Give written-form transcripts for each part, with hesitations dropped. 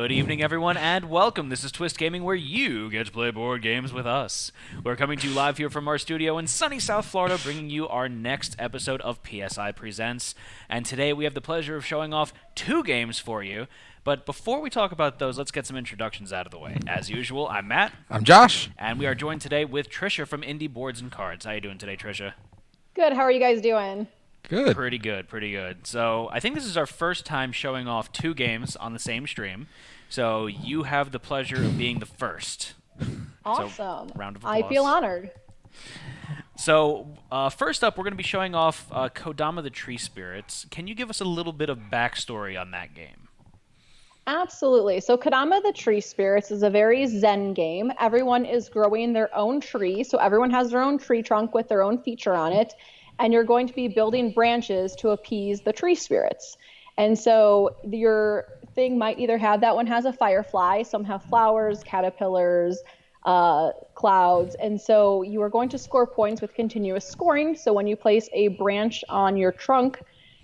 Good evening, everyone, and welcome. This is Twist Gaming, where you get to play board games with us. We're coming to you live here from our studio in sunny South Florida, bringing you our next episode of PSI Presents. And today we have the pleasure of showing off 2 games for you. But before we talk about those, let's get some introductions out of the way. As usual, I'm Matt. I'm Josh. And we are joined today with Trisha from Indie Boards and Cards. How you doing today, Trisha? Good. How are you guys doing? Good. Pretty good, pretty good. So I think this is our first time showing off 2 games on the same stream. So you have the pleasure of being the first. Awesome. So, round of applause. I feel honored. So first up, we're going to be showing off Kodama the Tree Spirits. Can you give us a little bit of backstory on that game? Absolutely. So Kodama the Tree Spirits is a very zen game. Everyone is growing their own tree. So everyone has their own tree trunk with their own feature on it. And you're going to be building branches to appease the tree spirits. And so your thing might either have, that one has a firefly, some have flowers, caterpillars, clouds. And so you are going to score points with continuous scoring. So when you place a branch on your trunk,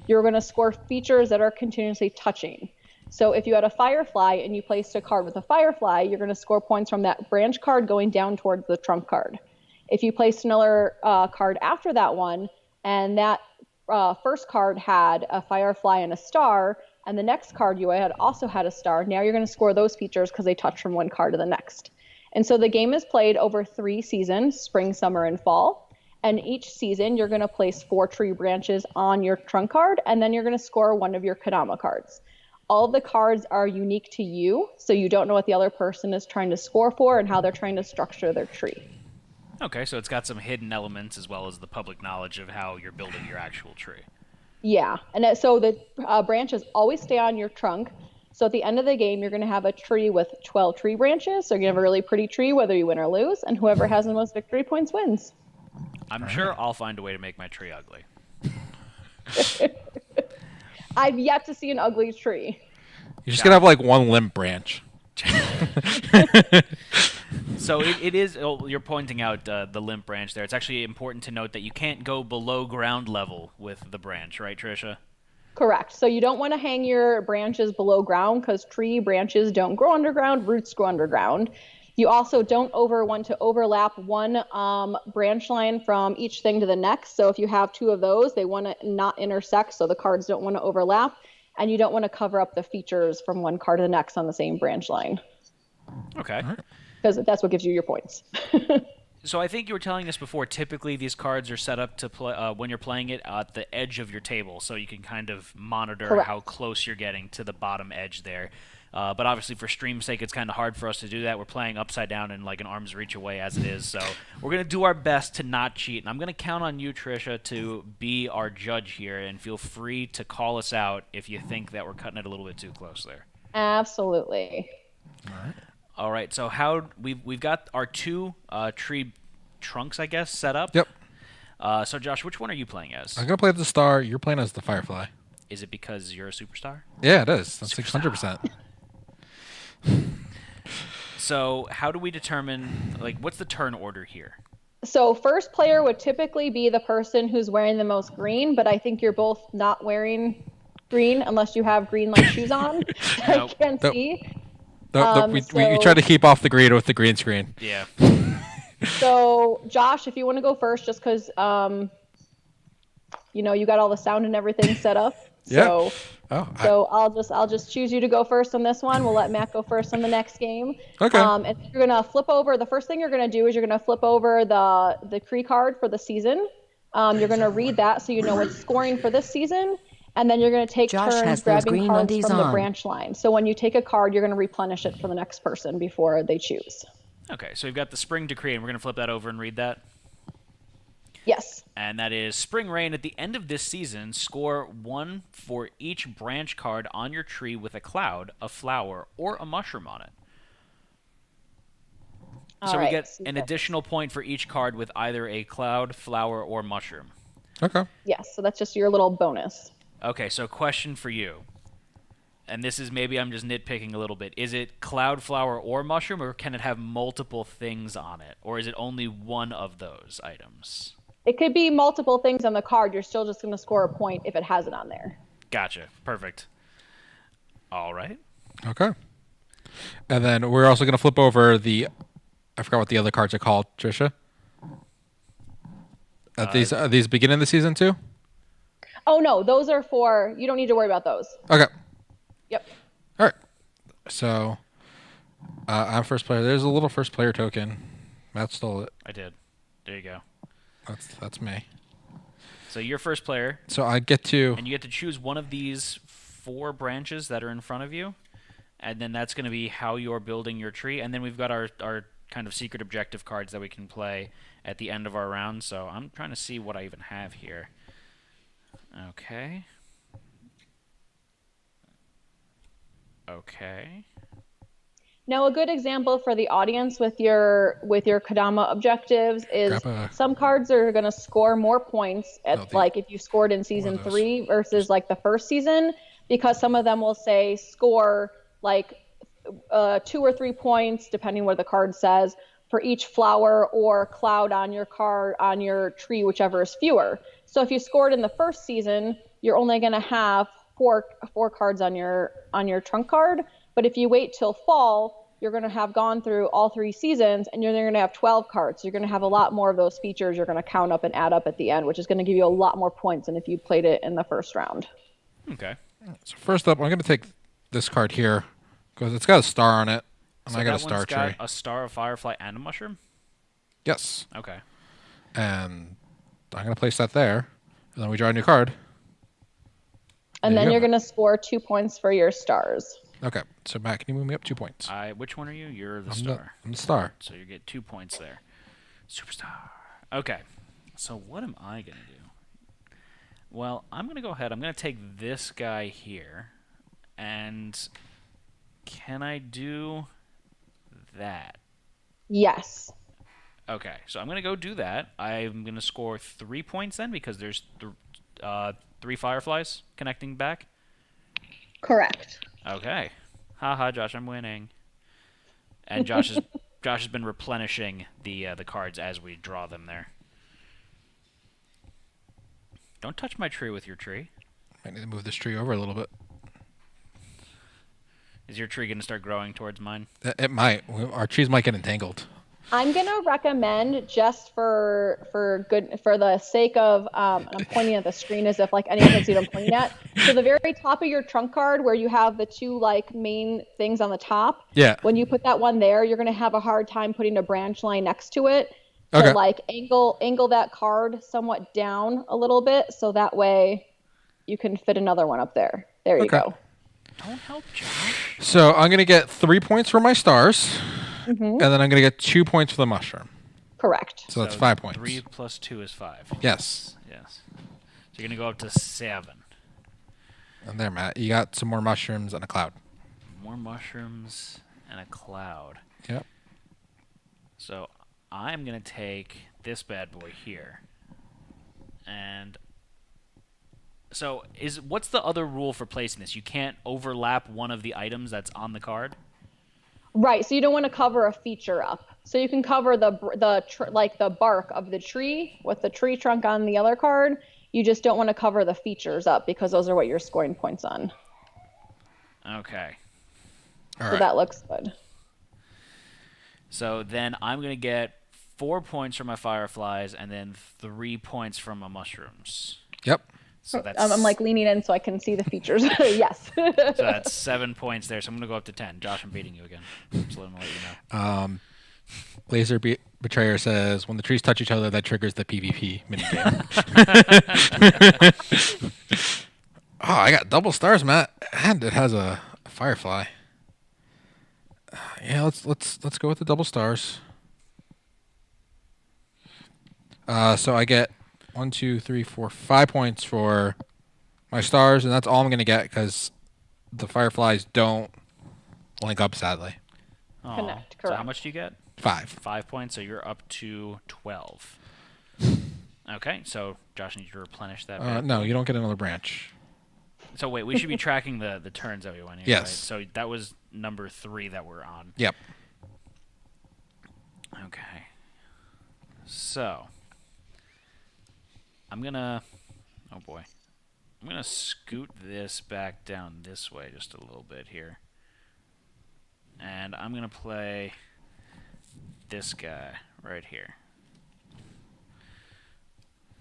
you're going to score features that are continuously touching. So if you had a firefly and you placed a card with a firefly, you're going to score points from that branch card going down towards the trunk card. If you placed another card after that one, and that first card had a firefly and a star, and the next card you had also had a star, now you're going to score those features because they touch from one card to the next. And so the game is played over 3 seasons, spring, summer, and fall. And each season you're going to place 4 tree branches on your trunk card, and then you're going to score one of your Kodama cards. All of the cards are unique to you, so you don't know what the other person is trying to score for and how they're trying to structure their tree. Okay, so it's got some hidden elements as well as the public knowledge of how you're building your actual tree. Yeah, and so the branches always stay on your trunk. So at the end of the game, you're going to have a tree with 12 tree branches. So you're going to have a really pretty tree, whether you win or lose, and whoever has the most victory points wins. I'm sure I'll find a way to make my tree ugly. I've yet to see an ugly tree. You're just going to have like one limp branch. So it is, you're pointing out the limp branch there. It's actually important to note that you can't go below ground level with the branch, right, Trisha? Correct. So you don't want to hang your branches below ground because tree branches don't grow underground, roots grow underground. You also don't want to overlap one branch line from each thing to the next. So if you have 2 of those, they want to not intersect, so the cards don't want to overlap. And you don't want to cover up the features from one card to the next on the same branch line. Okay. Because that's what gives you your points. So I think you were telling us before, typically these cards are set up to play when you're playing it at the edge of your table, so you can kind of monitor Correct. how close you're getting to the bottom edge there. But obviously for stream's sake, it's kind of hard for us to do that. We're playing upside down and like an arm's reach away as it is, so we're going to do our best to not cheat. And I'm going to count on you, Trisha, to be our judge here, and feel free to call us out if you think that we're cutting it a little bit too close there. Absolutely. All right, so we've got our 2 tree trunks, I guess, set up. Yep. So Josh, which one are you playing as? I'm going to play as the star. You're playing as the firefly. Is it because you're a superstar? Yeah, it is. That's 600%. So how do we determine, like, what's the turn order here? So first player would typically be the person who's wearing the most green, but I think you're both not wearing green unless you have green-like shoes on. Nope. I can't see. We try to keep off the grid with the green screen. Yeah. So Josh, if you want to go first, just because you got all the sound and everything set up. Yeah. So I'll just choose you to go first on this one. We'll let Matt go first on the next game. Okay. And you're gonna flip over. The first thing you're gonna do is you're gonna flip over the Cree card for the season. You're gonna read that so you know what's scoring for this season. And then you're going to take turns grabbing cards from the branch line. So when you take a card, you're going to replenish it for the next person before they choose. Okay, so we've got the Spring Decree, and we're going to flip that over and read that. Yes. And that is, Spring Rain, at the end of this season, score 1 for each branch card on your tree with a cloud, a flower, or a mushroom on it. So we get an additional point for each card with either a cloud, flower, or mushroom. Okay. Yes, so that's just your little bonus. Okay, so question for you. And this is, maybe I'm just nitpicking a little bit. Is it cloud, flower, or mushroom, or can it have multiple things on it? Or is it only one of those items? It could be multiple things on the card. You're still just going to score a point if it has it on there. Gotcha. Perfect. All right. Okay. And then we're also going to flip over I forgot what the other cards are called, Trisha. These beginning of the season too? Oh no, those are for, you don't need to worry about those. Okay. Yep. All right. So I'm first player. There's a little first player token. Matt stole it. I did. There you go. That's me. So you're first player. So I get to... And you get to choose one of these 4 branches that are in front of you. And then that's going to be how you're building your tree. And then we've got our kind of secret objective cards that we can play at the end of our round. So I'm trying to see what I even have here. Okay. Okay. Now, a good example for the audience with your Kodama objectives is some cards are going to score more points at like if you scored in season 3 versus like the first season, because some of them will say score like 2 or 3 points depending what the card says for each flower or cloud on your card on your tree, whichever is fewer. So if you scored in the first season, you're only going to have four cards on your trunk card. But if you wait till fall, you're going to have gone through all 3 seasons, and you're going to have 12 cards. So you're going to have a lot more of those features you're going to count up and add up at the end, which is going to give you a lot more points than if you played it in the first round. Okay. So first up, I'm going to take this card here because it's got a star on it, and so I got a star tree. A star, a firefly, and a mushroom? Yes. Okay. And I'm going to place that there, and then we draw a new card. And then you're going to score 2 points for your stars. Okay, so Matt, can you move me up 2 points? Which one are you? You're the star. I'm the star. So you get 2 points there. Superstar. Okay, so what am I going to do? Well, I'm going to go ahead. I'm going to take this guy here. And can I do that? Yes. Okay, so I'm going to go do that. I'm going to score 3 points then because there's 3 fireflies connecting back. Correct. Okay. Haha, Josh, I'm winning. And Josh has been replenishing the cards as we draw them there. Don't touch my tree with your tree. I need to move this tree over a little bit. Is your tree going to start growing towards mine? It might. Our trees might get entangled. I'm gonna recommend, just for the sake of I'm pointing at the screen as if like anyone can see what I'm pointing at. So the very top of your trunk card where you have the 2 like main things on the top. Yeah. When you put that one there, you're gonna have a hard time putting a branch line next to it. So Okay. like angle that card somewhat down a little bit, so that way you can fit another one up there. There you go. Don't help Josh. So I'm gonna get 3 points for my stars. And then I'm going to get 2 points for the mushroom. Correct. So that's 5 points. 3 plus 2 is 5. Yes. Yes. So you're going to go up to 7. And there, Matt. You got some more mushrooms and a cloud. More mushrooms and a cloud. Yep. So I'm going to take this bad boy here. And so what's the other rule for placing this? You can't overlap one of the items that's on the card? Right, so you don't want to cover a feature up. So you can cover the bark of the tree with the tree trunk on the other card. You just don't want to cover the features up because those are what you're scoring points on. Okay. So that looks good. So then I'm going to get 4 points from my fireflies and then 3 points from my mushrooms. Yep. So that's I'm like leaning in so I can see the features. Yes. So that's 7 points there. So I'm going to go up to 10. Josh, I'm beating you again. So I'm going to let you know. Laser Betrayer says, when the trees touch each other, that triggers the PvP minigame. Oh, I got double stars, Matt. And it has a firefly. Yeah, let's go with the double stars. So I get 1, 2, 3, 4, 5 points for my stars, and that's all I'm going to get because the fireflies don't link up, sadly. Connect, correct. So how much do you get? 5. 5 points, so you're up to 12. Okay, so Josh needs to replenish that. No, you don't get another branch. So wait, we should be tracking the turns that we went here, Yes. right? So that was number 3 that we're on. Yep. Okay. So I'm gonna scoot this back down this way just a little bit here. And And I'm going to play this guy right here.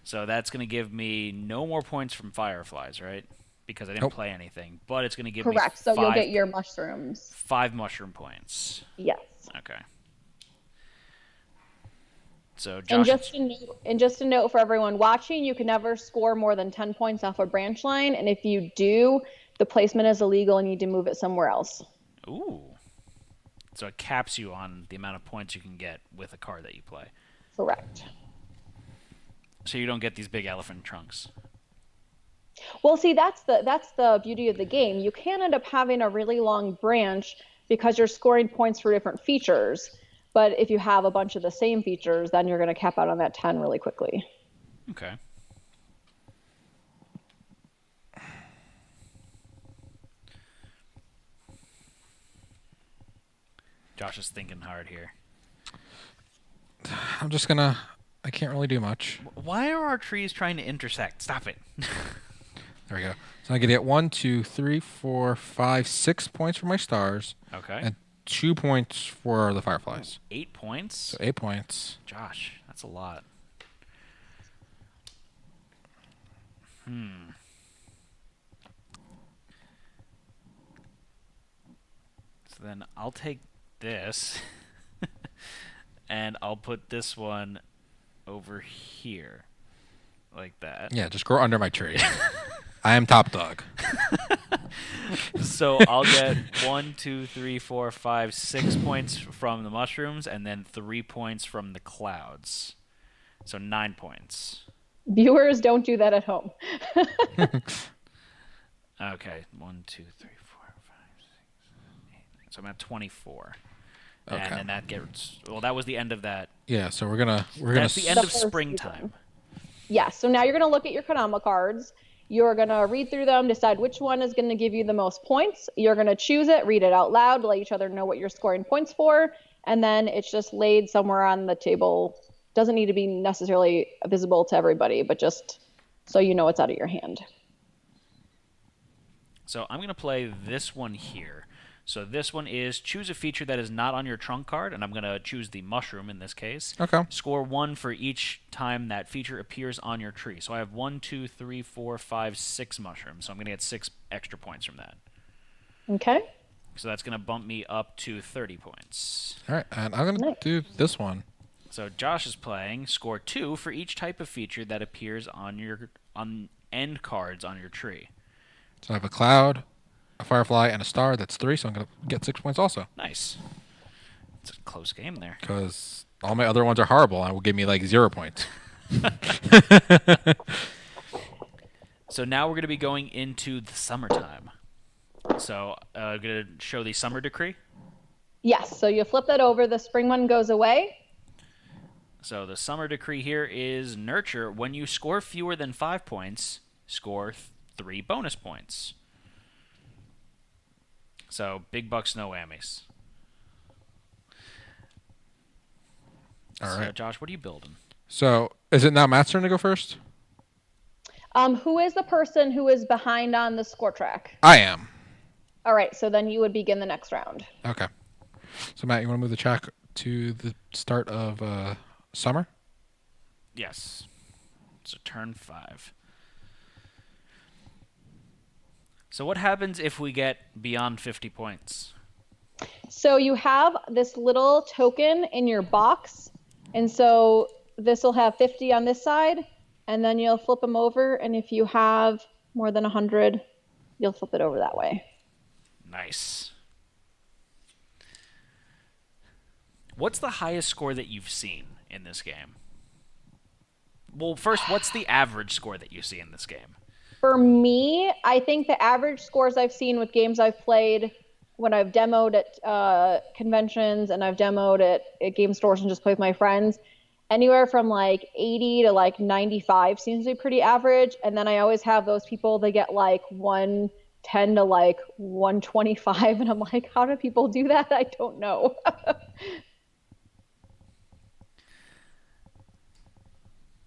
So that's going to give me no more points from Fireflies, right? Because I didn't play anything. But it's going to give me Correct. So you'll get your mushrooms. 5 mushroom points. Yes. Okay. So Josh, and just a note for everyone watching, you can never score more than 10 points off a branch line. And if you do, the placement is illegal and you need to move it somewhere else. Ooh. So it caps you on the amount of points you can get with a card that you play. Correct. So you don't get these big elephant trunks. Well, see, that's the beauty of the game. You can end up having a really long branch because you're scoring points for different features. But if you have a bunch of the same features, then you're going to cap out on that 10 really quickly. Okay. Josh is thinking hard here. I'm just going to... I can't really do much. Why are our trees trying to intersect? Stop it. There we go. So I can get 1, 2, 3, 4, 5, 6 points for my stars. Okay. And 2 points for the Fireflies. 8 points? So 8 points. Josh, that's a lot. So then I'll take this, and I'll put this one over here, like that. Yeah, just grow under my tree. I am top dog. So I'll get 1, 2, 3, 4, 5, 6 points from the mushrooms, and then 3 points from the clouds. So 9 points. Viewers, don't do that at home. Okay, 1, 2, 3, 4, 5, 6, 8. So I'm at 24. Okay. And then that gets... Well, that was the end of that. Yeah, so we're gonna That's the end of first springtime. Yeah, so now you're going to look at your Kodama cards. You're going to read through them, decide which one is going to give you the most points. You're going to choose it, read it out loud, let each other know what you're scoring points for, and then it's just laid somewhere on the table. Doesn't need to be necessarily visible to everybody, but just so you know it's out of your hand. So I'm going to play this one here. So this one is choose a feature that is not on your trunk card, and I'm going to choose the mushroom in this case. Okay. Score 1 for each time that feature appears on your tree. So I have 1, 2, 3, 4, 5, 6 mushrooms. So I'm going to get 6 extra points from that. Okay. So that's going to bump me up to 30 points. All right, and I'm gonna do this one. So Josh is playing score 2 for each type of feature that appears on end cards on your tree. So I have a cloud, a firefly, and a star. That's 3, so I'm gonna get 6 points also. Nice. It's a close game there. Because all my other ones are horrible and will give me like 0 points. So now we're going to be going into the summertime. So I'm going to show the summer decree. Yes, so you flip that over, the spring one goes away. So the summer decree here is nurture. When you score fewer than 5 points, score 3 bonus points. So big bucks, no whammies. All So right. Josh, what are you building? So is it now Matt's turn to go first? Who is the person who is behind on the score track? I am. All right, so then you would begin the next round. Okay. So Matt, you want to move the track to the start of summer? Yes. So turn 5. So what happens if we get beyond 50 points? So you have this little token in your box, and so this will have 50 on this side, and then you'll flip them over, and if you have more than 100, you'll flip it over that way. Nice. What's the highest score that you've seen in this game? Well, first, what's the average score that you see in this game? For me, I think the average scores I've seen with games I've played when I've demoed at conventions and I've demoed at game stores and just played with my friends, anywhere from like 80 to like 95 seems to be pretty average. And then I always have those people that get like 110 to like 125. And I'm like, how do people do that? I don't know.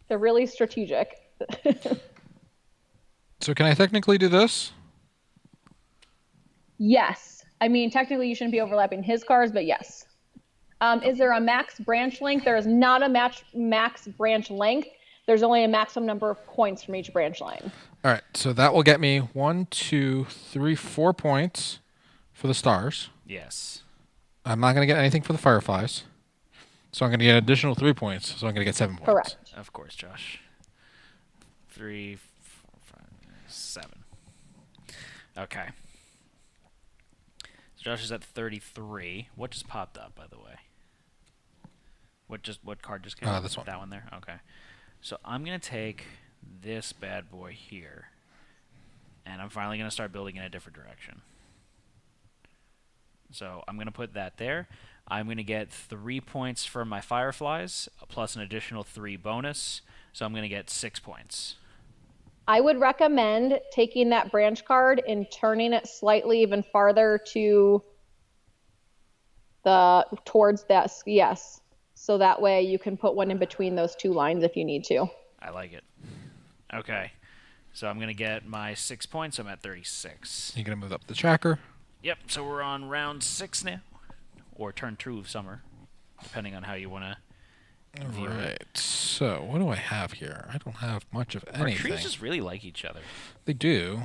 They're really strategic. So can I technically do this? Yes. I mean, technically you shouldn't be overlapping his cards, but yes. Is there a max branch length? There is not a max branch length. There's only a maximum number of points from each branch line. All right, so that will get me 1, 2, 3, 4 points for the stars. Yes. I'm not going to get anything for the fireflies. So I'm going to get an additional 3 points. So I'm going to get 7 points. Correct. Of course, Josh. 3, 4, 5, 7. Okay. So Josh is at 33. What just popped up, by the way? What card just came up? This one. That one there? Okay. So I'm going to take this bad boy here. And I'm finally going to start building in a different direction. So I'm going to put that there. I'm going to get 3 points from my fireflies, plus an additional 3 bonus. So I'm going to get 6 points. I would recommend taking that branch card and turning it slightly even farther towards that, yes. So that way you can put one in between those 2 lines if you need to. I like it. Okay. So I'm going to get my 6 points. I'm at 36. You're going to move up the tracker. Yep, so we're on round 6 now. Or turn 2 of summer, depending on how you want to view it. Right. So what do I have here? I don't have much of anything. Our trees just really like each other. They do.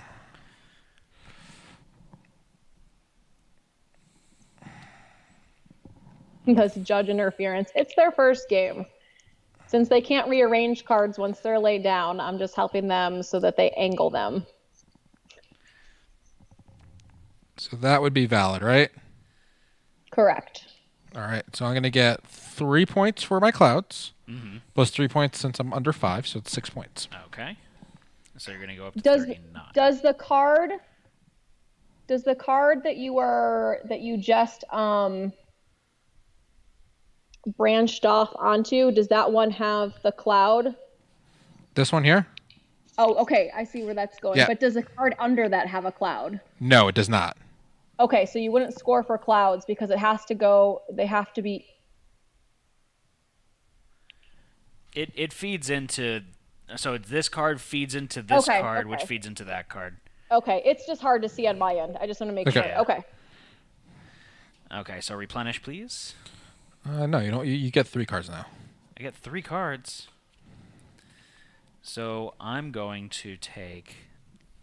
Because judge interference. It's their first game. Since they can't rearrange cards once they're laid down, I'm just helping them so that they angle them. So that would be valid, right? Correct. All right. So I'm going to get 3 points for my clouds, plus 3 points since I'm under 5, so it's 6 points. Okay. So you're going to go up to Does 39. Does the card that you just branched off onto, does that one have the cloud? This one here? Oh, okay. I see where that's going. Yeah. But does the card under that have a cloud? No, it does not. Okay, so you wouldn't score for clouds because they have to be. It feeds into, so this card feeds into this card, which okay. feeds into that card. Okay, it's just hard to see on my end. I just want to make Okay. sure. Yeah. Okay. Okay, so replenish, please. No, you don't. You get 3 cards now. I get 3 cards. So I'm going to take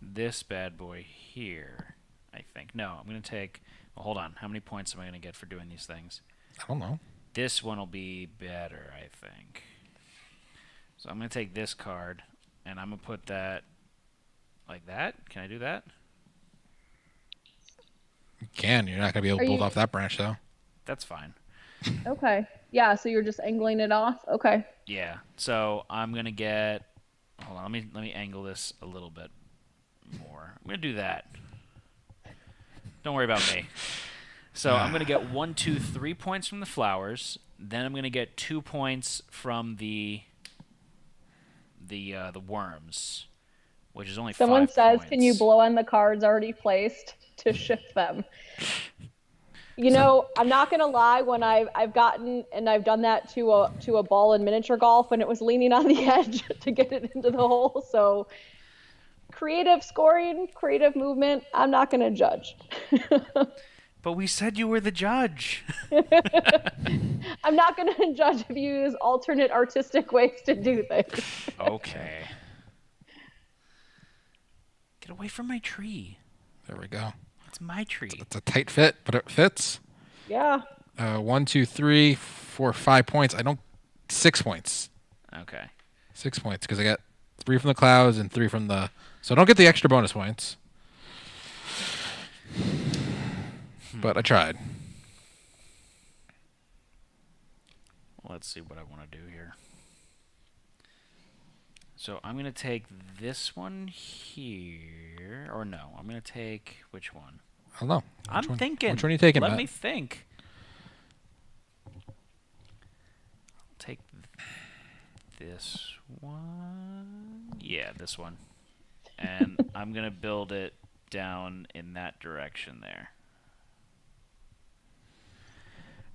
this bad boy here, I think. No, I'm going to take... Well, hold on. How many points am I going to get for doing these things? I don't know. This one will be better, I think. So I'm going to take this card, and I'm going to put that like that. Can I do that? You can. You're not going to be able to build off that branch, though. That's fine. Okay. Yeah, so you're just angling it off? Okay. Yeah. So I'm going to get... Hold on. Let me angle this a little bit more. I'm going to do that. Don't worry about me. So I'm going to get 1, 2, 3 points from the flowers. Then I'm going to get 2 points from the worms, which is only 5 Someone says, points. can you blow on the cards already placed to shift them? You know, I'm not gonna lie. When I've gotten and I've done that to a ball in miniature golf, and it was leaning on the edge to get it into the hole. So, creative scoring, creative movement. I'm not gonna judge. But we said you were the judge. I'm not gonna judge if you use alternate artistic ways to do things. Okay. Get away from my tree. There we go. It's my tree. It's a tight fit, but it fits. Yeah. 1, 2, 3, 4, 5 points. 6 points. Okay. 6 points because I got 3 from the clouds and 3 from the. So I don't get the extra bonus points. But I tried. Let's see what I want to do here. So I'm going to take this one here. Or no, I'm going to take... Which one? I don't know. I'm thinking. Which one are you taking, Let Matt? me think. I'll take this one. Yeah, this one. And I'm going to build it down in that direction there.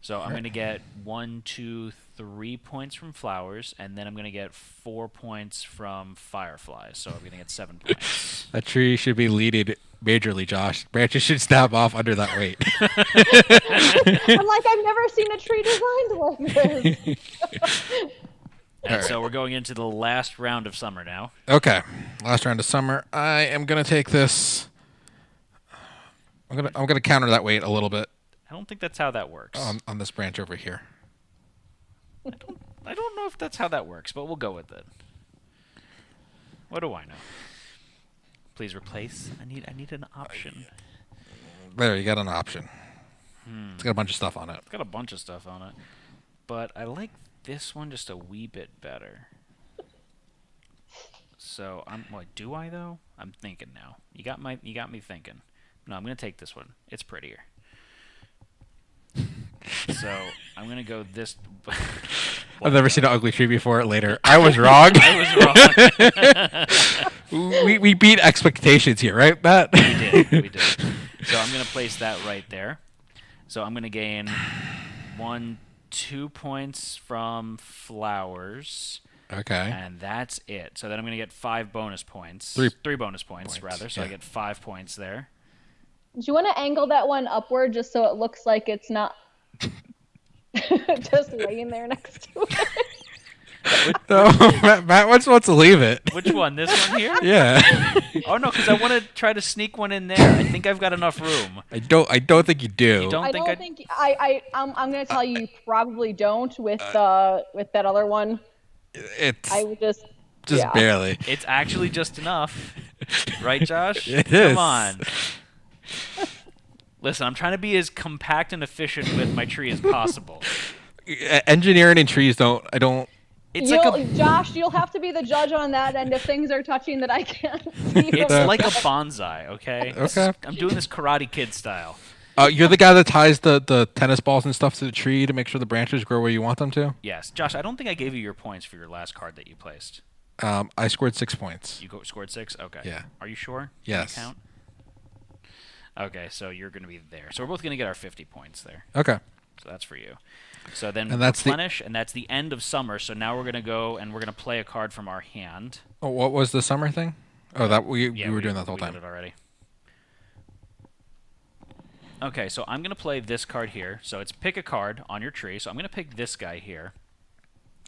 So I'm going to get 1, 2, 3 points from flowers, and then I'm going to get 4 points from fireflies. So I'm going to get 7 points. That tree should be leaded majorly, Josh. Branches should snap off under that weight. I'm like, I've never seen a tree designed like this. And so we're going into the last round of summer now. Okay, last round of summer. I am gonna take this. I'm gonna counter that weight a little bit I don't think that's how that works. on this branch over here. I don't know if that's how that works, but we'll go with it. What do I know? Please replace. I need an option. There, you got an option. It's got a bunch of stuff on it. It's got a bunch of stuff on it, but I like this one just a wee bit better. So do I though? I'm thinking now. You got me thinking. No, I'm gonna take this one. It's prettier. So I'm gonna go this. I've never seen an ugly tree before. Later, I was wrong. I was wrong. we beat expectations here, right, Matt? We did. So I'm gonna place that right there. So I'm gonna gain 1, 2 points from flowers. Okay. And that's it. So then I'm going to get 5 bonus points. 3 bonus points, rather. So I get 5 points there. Do you want to angle that one upward just so it looks like it's not just laying there next to it? No, Matt wants to leave it. Which one? This one here? Yeah. Oh, no, because I want to try to sneak one in there. I think I've got enough room. I don't think you do. You don't I'm going to tell you, you probably don't with that other one. I would just yeah. barely. It's actually just enough. Right, Josh? It is. Come on. Listen, I'm trying to be as compact and efficient with my tree as possible. Engineering and trees Josh, you'll have to be the judge on that end if things are touching that I can't see. It's like a bonsai, okay? Okay. I'm doing this Karate Kid style. You're the guy that ties the tennis balls and stuff to the tree to make sure the branches grow where you want them to? Yes. Josh, I don't think I gave you your points for your last card that you placed. I scored 6 points. You scored 6? Okay. Yeah. Are you sure? Yes. Can you count? Okay, so you're going to be there. So we're both going to get our 50 points there. Okay. So that's for you. So then and that's replenish, and that's the end of summer. So now we're going to go and we're going to play a card from our hand. Oh, what was the summer thing? Oh, that we were doing that the whole time. We did it already. Okay, so I'm going to play this card here. So it's pick a card on your tree. So I'm going to pick this guy here.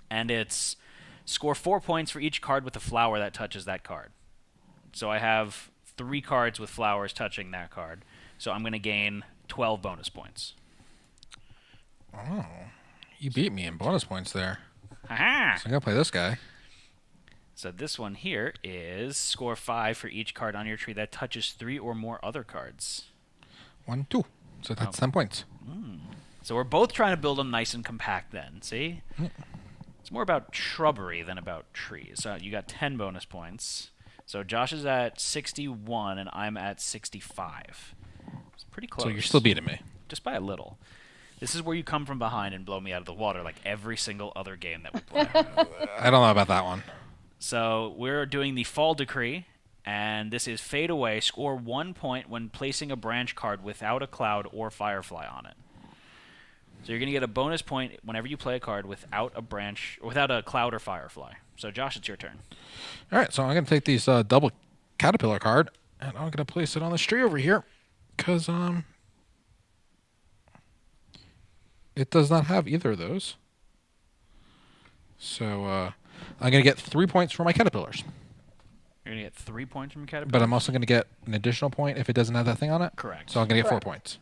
And it's score 4 points for each card with a flower that touches that card. So I have 3 cards with flowers touching that card. So I'm going to gain 12 bonus points. Oh, you beat me in bonus points there. Ha-ha! So I'm going to play this guy. So this one here is score 5 for each card on your tree that touches 3 or more other cards. 1, 2. So that's 10 points. So we're both trying to build them nice and compact then, see? Mm. It's more about shrubbery than about trees. So you got 10 bonus points. So Josh is at 61 and I'm at 65. It's pretty close. So you're still beating me. Just by a little. This is where you come from behind and blow me out of the water like every single other game that we play. I don't know about that one. So we're doing the Fall Decree, and this is Fade Away. Score 1 point when placing a branch card without a cloud or firefly on it. So you're going to get a bonus point whenever you play a card without a branch, or without a cloud or firefly. So Josh, it's your turn. All right, so I'm going to take these double caterpillar card, and I'm going to place it on this tree over here, because it does not have either of those. So I'm going to get 3 points for my caterpillars. You're going to get 3 points from Caterpillar? But I'm also going to get an additional point if it doesn't have that thing on it. Correct. So I'm going to get 4 points.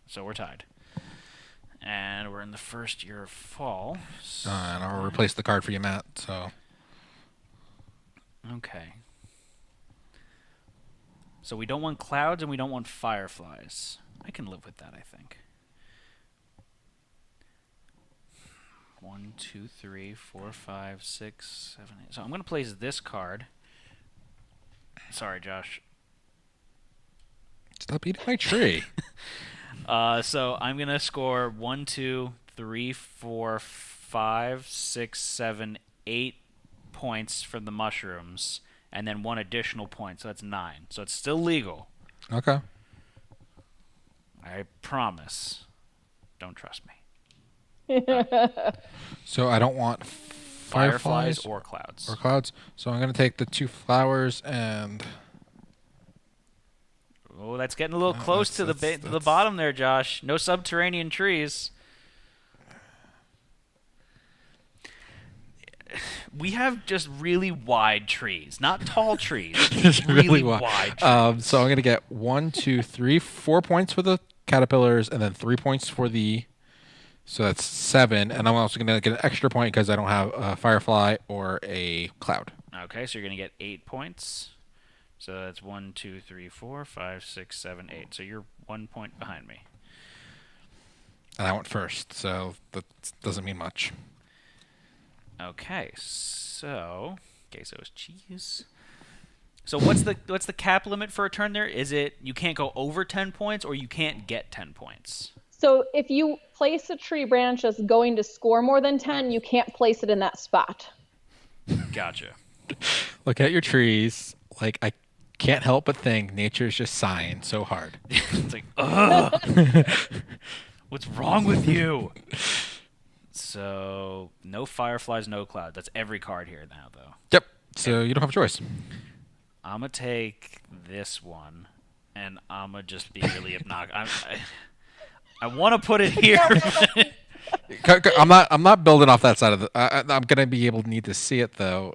So we're tied. And we're in the first year of fall. So And I'll replace the card for you, Matt. So okay. So we don't want clouds and we don't want fireflies. I can live with that, I think. 1, 2, 3, 4, 5, 6, 7, 8. So I'm going to place this card. Sorry, Josh. stop eating my tree. So I'm going to score 1, 2, 3, 4, 5, 6, 7, 8 points for the mushrooms, and then 1 additional point. So that's 9. So it's still legal. Okay. I promise. Don't trust me. So I don't want Fireflies or clouds. So I'm going to take the 2 flowers and... Oh, that's getting a little close to the bottom there, Josh. No subterranean trees. We have just really wide trees, not tall trees. Just really wide trees. So I'm going to get 1, 2, 3, 4 points for the caterpillars, and then 3 points for the... So that's 7, and I'm also going to get an extra point because I don't have a firefly or a cloud. Okay, so you're going to get 8 points. So that's 1, 2, 3, 4, 5, 6, 7, 8. So you're 1 point behind me. And I went first, so that doesn't mean much. Okay, so queso's cheese. So what's the cap limit for a turn there? Is it you can't go over 10 points or you can't get 10 points? So if you place a tree branch that's going to score more than 10, you can't place it in that spot. Gotcha. Look at your trees. Like, I can't help but think nature's just sighing so hard. It's like, ugh. What's wrong with you? So, no fireflies, no cloud. That's every card here now, though. Yep. So you don't have a choice. I'm going to take this one, and I'm going to just be really obnoxious. I want to put it here. I'm not building off that side of the... I'm going to be able to need to see it, though,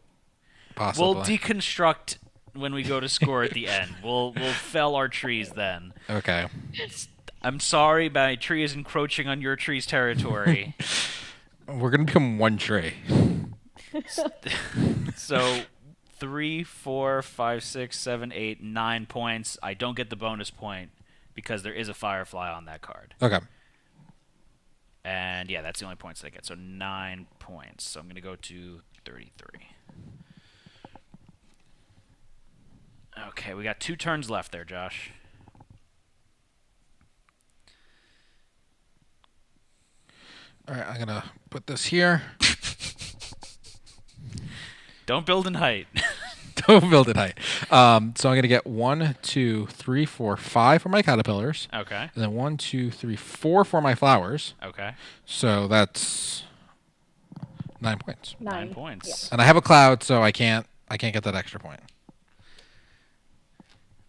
possibly. We'll deconstruct when we go to score at the end. We'll fell our trees then. Okay. I'm sorry, my tree is encroaching on your tree's territory. We're going to become one tree. So 3, 4, 5, 6, 7, 8, 9 points. I don't get the bonus point because there is a firefly on that card. Okay. And yeah, that's the only points that I get. So 9 points. So I'm going to go to 33. Okay, we got 2 turns left there, Josh. All right, I'm going to put this here. Don't build in height. Don't build it high. So I'm going to get 1, 2, 3, 4, 5 for my caterpillars. Okay. And then 1, 2, 3, 4 for my flowers. Okay. So that's 9 points. 9 points. Yeah. And I have a cloud, so I can't get that extra point.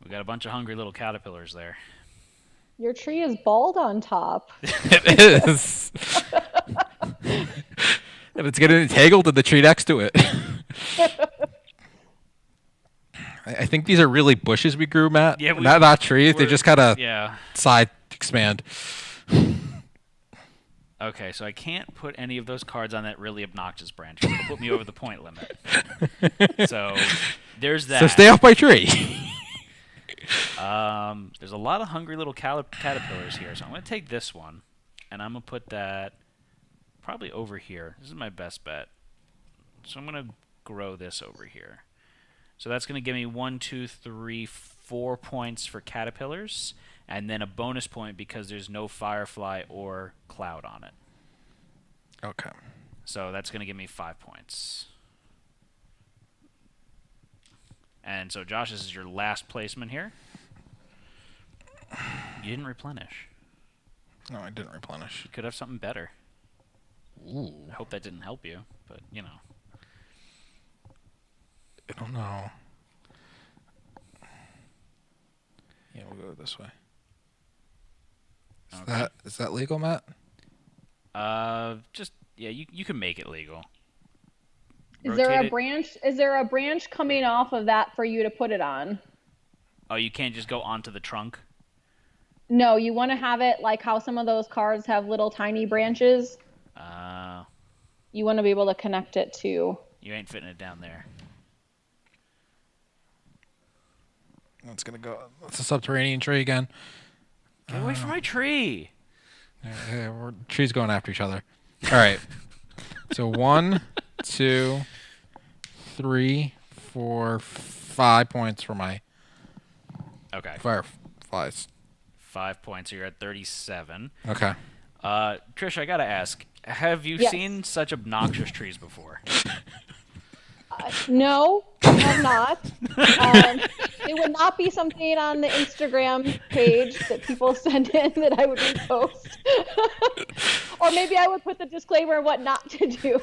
We got a bunch of hungry little caterpillars there. Your tree is bald on top. It is. And it's getting entangled in the tree next to it. I think these are really bushes we grew, Matt. Yeah, not trees. They just kind of side expand. Okay, so I can't put any of those cards on that really obnoxious branch. It'll put me over the point limit. So there's that. So stay off my tree. There's a lot of hungry little caterpillars here, so I'm going to take this one, and I'm going to put that probably over here. This is my best bet. So I'm going to grow this over here. So that's going to give me 1, 2, 3, 4 points for caterpillars, and then a bonus point because there's no firefly or cloud on it. Okay. So that's going to give me 5 points. And so, Josh, this is your last placement here. You didn't replenish. No, I didn't replenish. You could have something better. Ooh. I hope that didn't help you, but, you know. I don't know. Yeah, we'll go this way. Is that legal, Matt? Yeah, you can make it legal. Is there a branch coming off of that for you to put it on? Oh, you can't just go onto the trunk? No, you want to have it like how some of those cards have little tiny branches. You want to be able to connect it to. You ain't fitting it down there. That's gonna go. It's a subterranean tree again. Get away from my tree! Trees going after each other. All right. So 1, 2, 3, 4, 5 points for my fireflies. 5 points. So you're at 37. Okay. Trish, I gotta ask: have you Yes. seen such obnoxious trees before? No, I have not. It would not be something on the Instagram page that people send in that I would repost. Or maybe I would put the disclaimer of what not to do.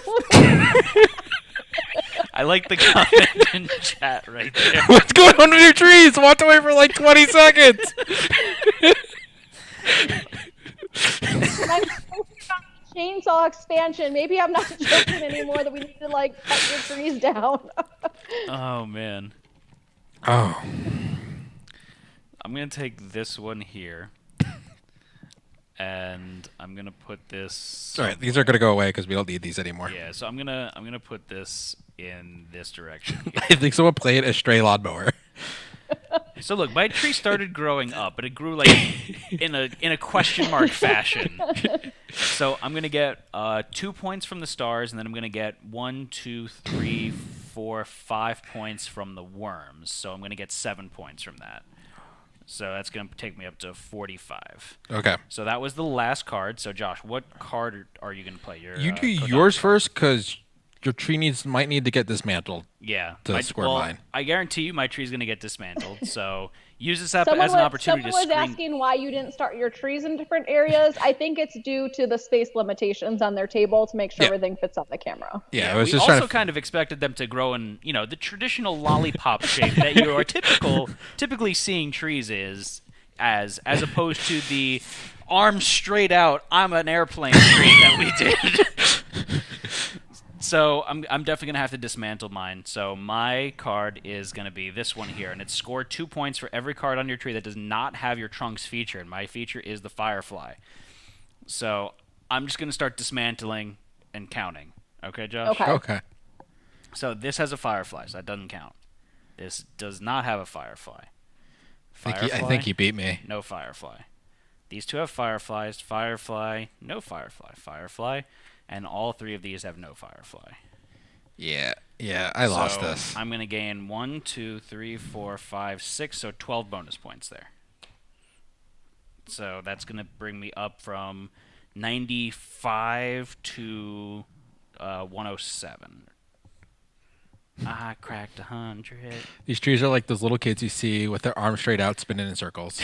I like the comment in chat right there. What's going on with your trees? Walked away for like 20 seconds. I'm chainsaw expansion. Maybe I'm not joking anymore that we need to like cut your trees down. Oh man. Oh. I'm gonna take this one here, and I'm gonna put this. All right, these are gonna go away because we don't need these anymore. Yeah, so I'm gonna put this in this direction. I think someone played a stray lawnmower. So look, my tree started growing up, but it grew like in a question mark fashion. So I'm gonna get 2 points from the stars, and then I'm gonna get 1, 2, 3, 4, 5 points from the worms. So I'm gonna get 7 points from that. So that's gonna take me up to 45. Okay. So that was the last card. So Josh, what card are you gonna play? You do Kodama yours card. first because your tree might need to get dismantled. Yeah. To score mine. I guarantee you my tree's going to get dismantled. So use this up Someone as an opportunity to was screen. asking why you didn't start your trees in different areas. I think it's due to the space limitations on their table to make sure everything fits on the camera. Yeah, I was we just also trying to... kind of expected them to grow in, the traditional lollipop shape that you are typically seeing trees as opposed to the arms straight out, I'm an airplane tree that we did. So I'm definitely going to have to dismantle mine. So my card is going to be this one here, and it's scored 2 points for every card on your tree that does not have your trunks feature, and my feature is the Firefly. So I'm just going to start dismantling and counting. Okay, Josh? Okay. So this has a Firefly, so that doesn't count. This does not have a Firefly. I think he beat me. No Firefly. These two have Fireflies. Firefly, no Firefly. Firefly. And all three of these have no Firefly. Yeah, I lost So this. I'm going to gain 1, 2, 3, 4, 5, 6, so 12 bonus points there. So that's going to bring me up from 95 to 107. I cracked 100. These trees are like those little kids you see with their arms straight out spinning in circles.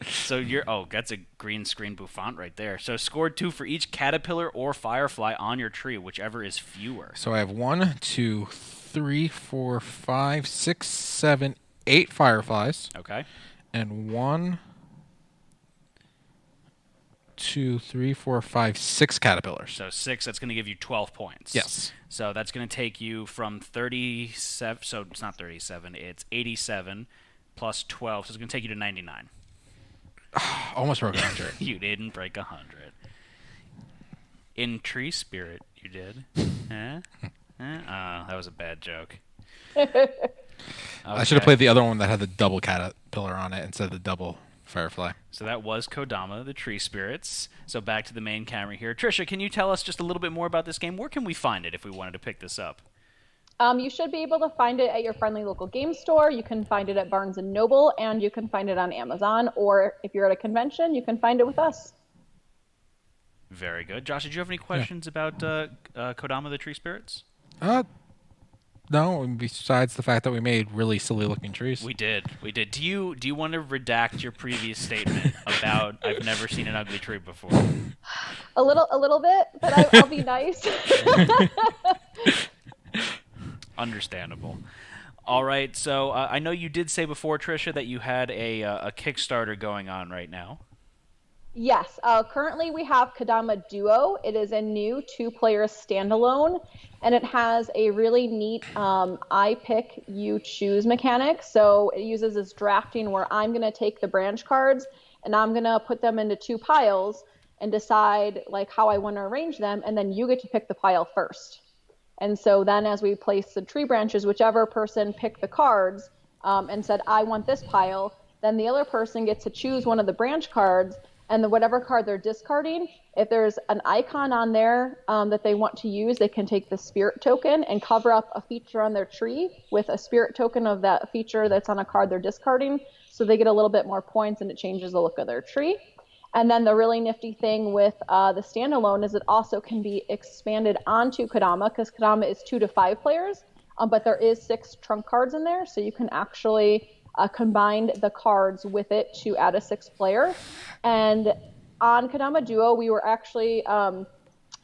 So that's a green screen bouffant right there. So scored 2 for each caterpillar or firefly on your tree, whichever is fewer. So I have 1, 2, 3, 4, 5, 6, 7, 8 fireflies. Okay. And 1, 2, 3, 4, 5, 6 caterpillars. So 6, that's going to give you 12 points. Yes. So that's going to take you from 37, so it's not 37, it's 87 plus 12, so it's going to take you to 99. Almost broke 100. You didn't break 100. In tree spirit, you did. Huh? Oh, that was a bad joke. I should have played the other one that had the double caterpillar on it instead of the double firefly. So that was Kodama, the tree spirits. So back to the main camera here. Trisha, can you tell us just a little bit more about this game? Where can we find it if we wanted to pick this up? You should be able to find it at your friendly local game store. You can find it at Barnes & Noble, and you can find it on Amazon. Or if you're at a convention, you can find it with us. Very good. Josh, did you have any questions about Kodama, the tree spirits? No, besides the fact that we made really silly-looking trees. We did. Do you want to redact your previous statement about I've never seen an ugly tree before? A little bit, but I'll be nice. Understandable. All right, so I know you did say before, Trisha, that you had a Kickstarter going on right now. Yes. Currently, we have Kodama Duo. It is a new 2-player standalone, and it has a really neat I pick, you choose mechanic. So it uses this drafting where I'm going to take the branch cards, and I'm going to put them into 2 piles and decide like how I want to arrange them, and then you get to pick the pile first. And so then as we place the tree branches, whichever person picked the cards and said, I want this pile, then the other person gets to choose one of the branch cards, and then whatever card they're discarding, if there's an icon on there that they want to use, they can take the spirit token and cover up a feature on their tree with a spirit token of that feature that's on a card they're discarding. So they get a little bit more points, and it changes the look of their tree. And then the really nifty thing with the standalone is it also can be expanded onto Kodama, because Kodama is 2 to 5 players, but there is 6 trunk cards in there, so you can actually combine the cards with it to add a 6th player. And on Kodama Duo, we were actually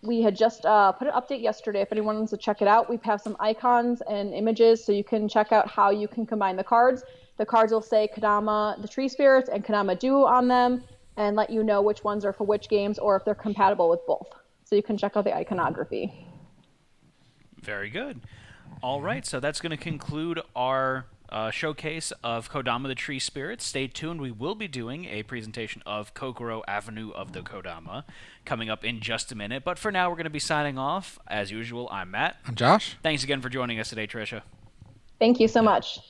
we had just put an update yesterday. If anyone wants to check it out, we have some icons and images, so you can check out how you can combine the cards. The cards will say Kodama, the Tree Spirits, and Kodama Duo on them, and let you know which ones are for which games or if they're compatible with both. So you can check out the iconography. Very good. All right, so that's going to conclude our showcase of Kodama the Tree Spirits. Stay tuned. We will be doing a presentation of Kokoro Avenue of the Kodama coming up in just a minute. But for now, we're going to be signing off. As usual, I'm Matt. I'm Josh. Thanks again for joining us today, Tricia. Thank you so much.